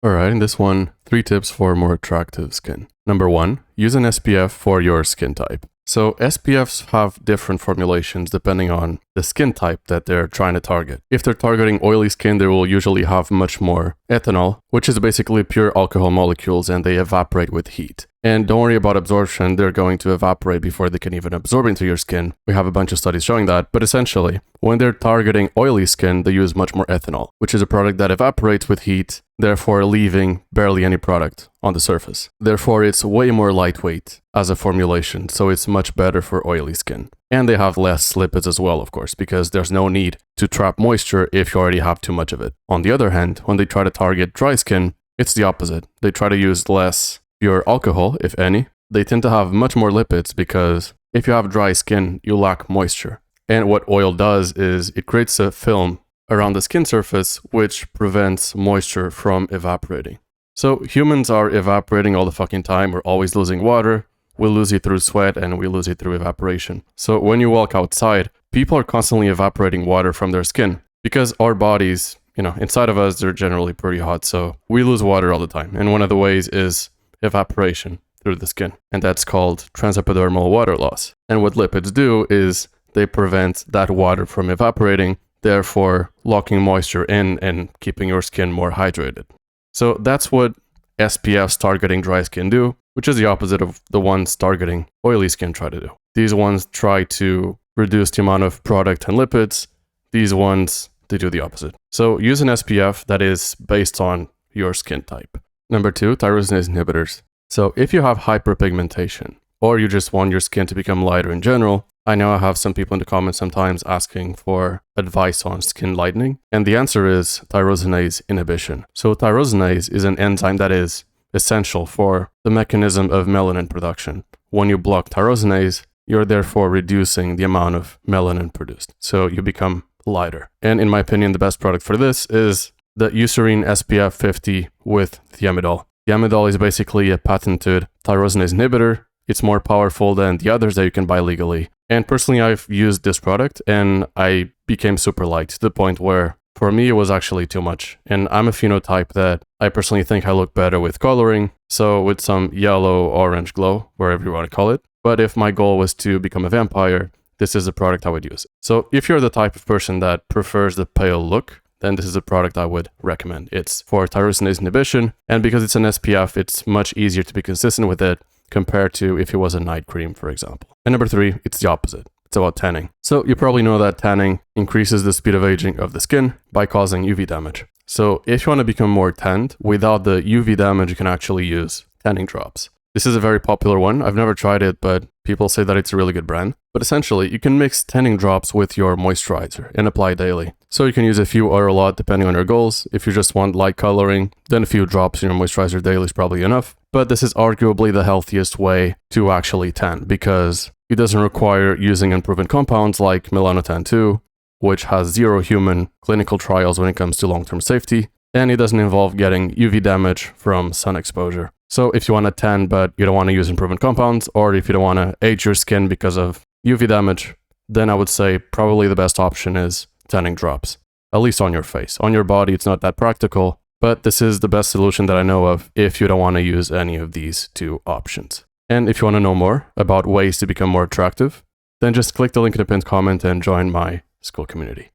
Alright, in this one, 3 tips for more attractive skin. Number 1, use an SPF for your skin type. So SPFs have different formulations depending on the skin type that they're trying to target. If they're targeting oily skin, they will usually have much more ethanol, which is basically pure alcohol molecules, and they evaporate with heat. And don't worry about absorption, they're going to evaporate before they can even absorb into your skin. We have a bunch of studies showing that, but essentially, when they're targeting oily skin, they use much more ethanol, which is a product that evaporates with heat, therefore leaving barely any product on the surface. Therefore, it's way more lightweight as a formulation, so it's much better for oily skin. And they have less lipids as well, of course, because there's no need to trap moisture if you already have too much of it. On the other hand, when they try to target dry skin, it's the opposite. They try to use less pure alcohol, if any. They tend to have much more lipids because if you have dry skin, you lack moisture. And what oil does is it creates a film around the skin surface, which prevents moisture from evaporating. So humans are evaporating all the fucking time. We're always losing water. We lose it through sweat and we lose it through evaporation. So when you walk outside, people are constantly evaporating water from their skin because our bodies, inside of us, they're generally pretty hot. So we lose water all the time. And one of the ways is evaporation through the skin. And that's called transepidermal water loss. And what lipids do is they prevent that water from evaporating, therefore locking moisture in and keeping your skin more hydrated. So that's what SPFs targeting dry skin do, which is the opposite of the ones targeting oily skin try to do. These ones try to reduce the amount of product and lipids. These ones, they do the opposite. So use an SPF that is based on your skin type. Number 2, tyrosinase inhibitors. So if you have hyperpigmentation, or you just want your skin to become lighter in general, I know I have some people in the comments sometimes asking for advice on skin lightening, and the answer is tyrosinase inhibition. So tyrosinase is an enzyme that is essential for the mechanism of melanin production. When you block tyrosinase, you're therefore reducing the amount of melanin produced, so you become lighter. And in my opinion, the best product for this is the Eucerin SPF 50 with thiamidol. Thiamidol is basically a patented tyrosinase inhibitor. It's more powerful than the others that you can buy legally. And personally, I've used this product and I became super light to the point where for me, it was actually too much. And I'm a phenotype that I personally think I look better with coloring. So with some yellow, orange glow, wherever you want to call it. But if my goal was to become a vampire, this is a product I would use. So if you're the type of person that prefers the pale look, then this is a product I would recommend. It's for tyrosinase inhibition. And because it's an SPF, it's much easier to be consistent with it compared to if it was a night cream, for example. And number 3, it's the opposite. It's about tanning. So you probably know that tanning increases the speed of aging of the skin by causing UV damage. So if you want to become more tanned, without the UV damage, you can actually use tanning drops. This is a very popular one. I've never tried it, but people say that it's a really good brand. But essentially, you can mix tanning drops with your moisturizer and apply daily. So you can use a few or a lot depending on your goals. If you just want light coloring, then a few drops in your moisturizer daily is probably enough. But this is arguably the healthiest way to actually tan because it doesn't require using unproven compounds like melanotan 2, which has 0 human clinical trials when it comes to long-term safety, and it doesn't involve getting UV damage from sun exposure. So if you want to tan but you don't want to use unproven compounds, or if you don't want to age your skin because of UV damage, then I would say probably the best option is tanning drops, at least on your face. On your body, it's not that practical, but this is the best solution that I know of if you don't want to use any of these 2 options. And if you want to know more about ways to become more attractive, then just click the link in the pinned comment and join my Skool community.